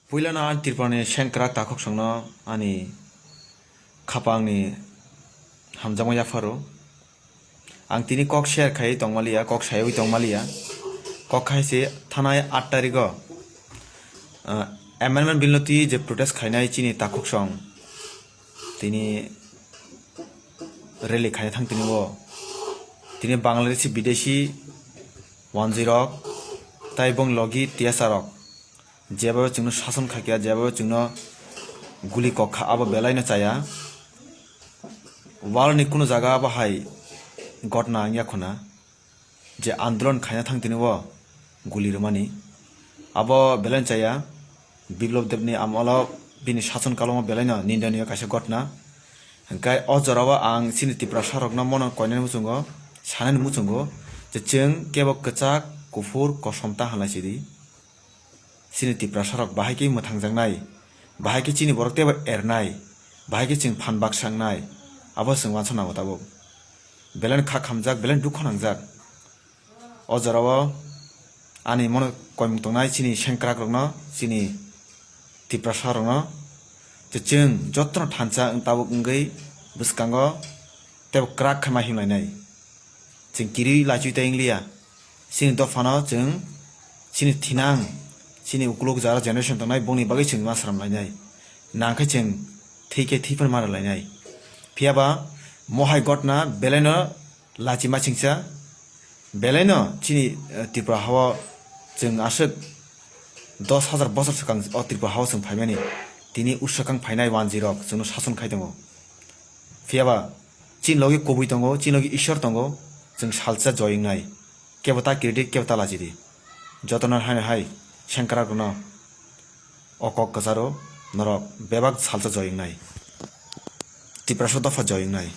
Puilana an tirpane shenkrak takok songno ani khapangni hamjamo yafaro ang tini kok share khai tongmalia kok sayoi tongmalia kok khaise thanai 8 tarigo amendment bill noti je protest khainai chini takok song tini rally khai thang tini wo tini bangladeshi bideshi 10 tai bong logi tiasarok যেভাবে চিংনো শাসন খাকিয়া যেভাবে চিংনো গুলি কক্ষা আবার বেলাইনো চায়া ওয়ার্ল্ডনি কোনো জায়গা বাহাই ঘটনা ইয়াখনা যে আন্দোলন খাইনা থাকতেনি ও গুলি রমানি আব বেলাইন চায়া বিপ্লব দেবনি আমল বিনি শাসন কালমা বেলাইনো নিন্দনীয় কাছে ঘটনা হংকাই অজরাবা আং সিনি ত্রিপুরা সরকনা মন কয়নানি মুচুঙ্গো সানানি মুচুঙ্গো যে जों केबो कचाक कुफुर कसमता हालासिरि Sini tipra sarok bahagi mathangjangnaI bahagi chini borok teba ernai bahagi ching phanbak sangnai abo sing wansana watabo belen kha khamjak belen dukh khanangjak o jarawo ani mon koimung tongnai chini senkrak rokno chini tipra sarokno je जों jotno thancha tabuk ungei buskango teba krak khama himlainai ching kiri lachui ta inglia sini dofano जों chini thinang chini ukulok jara generation tongnai bongni bagai ching masram lainai nangkai ching thike thipon mara lainai phiaba mohai gotna belaino lachima chingcha belaino chini tripura hawa जों ashok 10,000 বছর sikang o tripura hawa sing phaimani tini ushakang phainai 10 जोंनो शासन खाइदंगो phiaba chin logi kobui tongo chin logi ishor tongo जों salcha joyingnai kebota credit kebota lajiri jotona hai Shankara Guna Okok Kazaro Norok Bebak Salsa Joying Nai Tiprashoda for Joying Nai